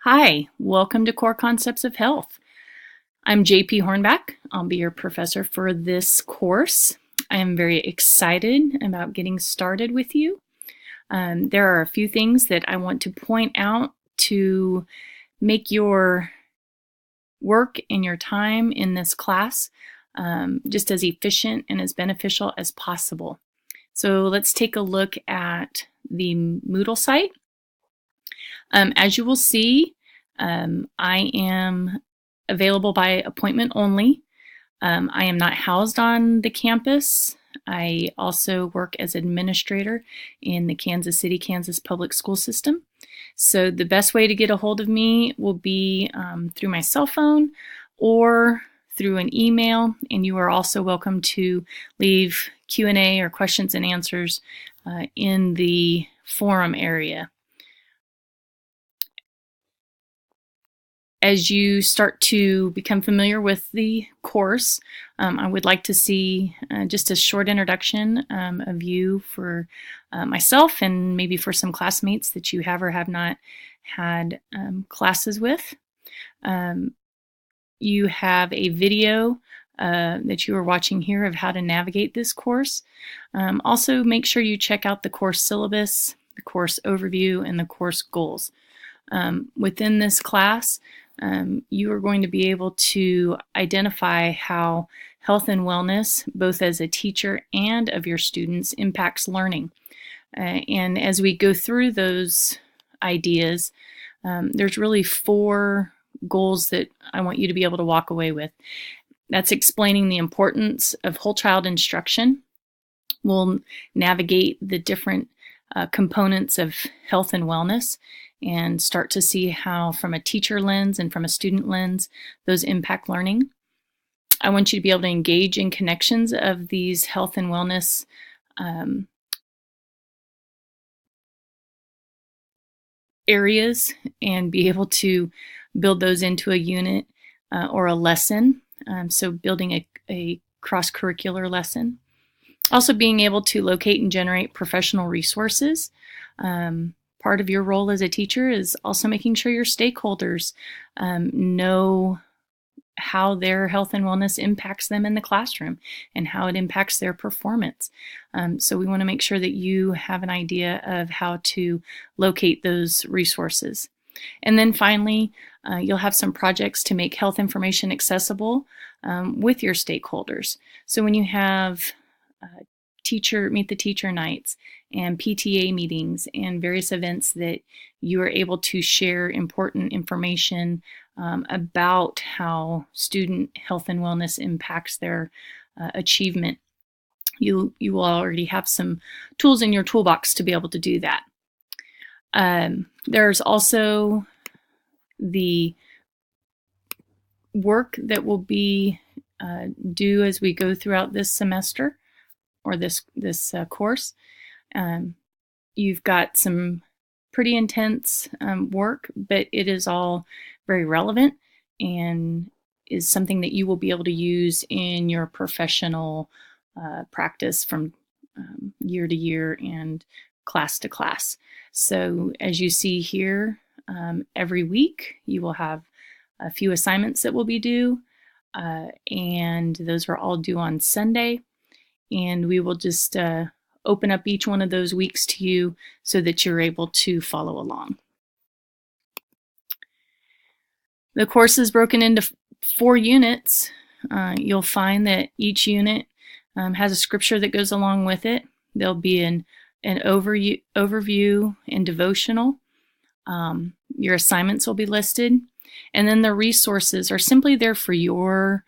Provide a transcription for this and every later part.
Hi, welcome to Core Concepts of Health. I'm JP Hornback. I'll be your professor for this course. I am very excited about getting started with you. There are a few things that I want to point out to make your work and your time in this class just as efficient and as beneficial as possible. So let's take a look at the Moodle site. As you will see, I am available by appointment only. I am not housed on the campus. I also work as administrator in the Kansas City, Kansas public school system. So the best way to get a hold of me will be through my cell phone or through an email, and you are also welcome to leave Q&A or questions and answers in the forum area. As you start to become familiar with the course, I would like to see just a short introduction of you for myself and maybe for some classmates that you have or have not had classes with. You have a video that you are watching here of how to navigate this course. Also, make sure you check out the course syllabus, the course overview, and the course goals. Within this class, you are going to be able to identify how health and wellness, both as a teacher and of your students, impacts learning. And as we go through those ideas, there's really 4 goals that I want you to be able to walk away with. That's explaining the importance of whole child instruction. We'll navigate the different components of health and wellness and start to see how, from a teacher lens and from a student lens, those impact learning. I want you to be able to engage in connections of these health and wellness areas and be able to build those into a unit or a lesson. So building a cross-curricular lesson. Also being able to locate and generate professional resources. Part of your role as a teacher is also making sure your stakeholders know how their health and wellness impacts them in the classroom and how it impacts their performance. So we want to make sure that you have an idea of how to locate those resources. And then finally, you'll have some projects to make health information accessible with your stakeholders. So when you have meet the teacher nights and PTA meetings and various events that you are able to share important information about how student health and wellness impacts their achievement, you will already have some tools in your toolbox to be able to do that. There's also the work that will be due as we go throughout this semester or this course. You've got some pretty intense work, but it is all very relevant and is something that you will be able to use in your professional practice from year to year and class to class. So as you see here, every week you will have a few assignments that will be due, and those are all due on Sunday. And we will just open up each one of those weeks to you so that you're able to follow along. The course is broken into 4 units. You'll find that each unit has a scripture that goes along with it. There'll be an overview and devotional. Your assignments will be listed. And then the resources are simply there for your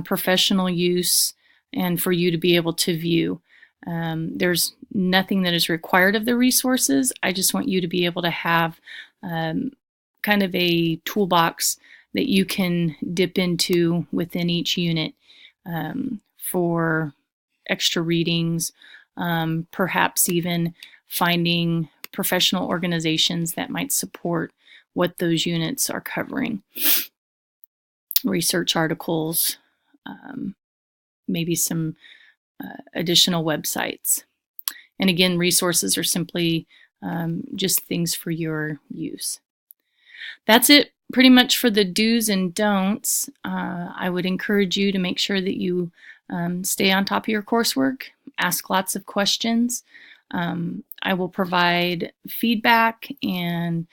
professional use and for you to be able to view. There's nothing that is required of the resources. I just want you to be able to have kind of a toolbox that you can dip into within each unit for extra readings, perhaps even finding professional organizations that might support what those units are covering. Research articles, maybe some additional websites. And again, resources are simply just things for your use. That's it pretty much for the do's and don'ts. I would encourage you to make sure that you stay on top of your coursework, ask lots of questions. I will provide feedback and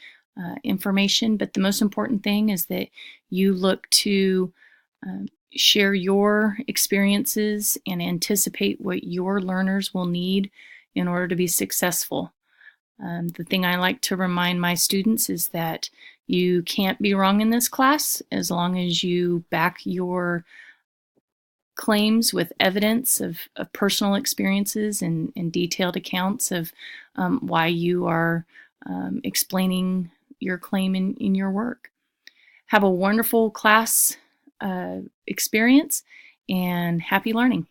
information, but the most important thing is that you look to share your experiences and anticipate what your learners will need in order to be successful. The thing I like to remind my students is that you can't be wrong in this class as long as you back your claims with evidence of personal experiences and detailed accounts of why you are explaining your claim in your work. Have a wonderful class experience and happy learning.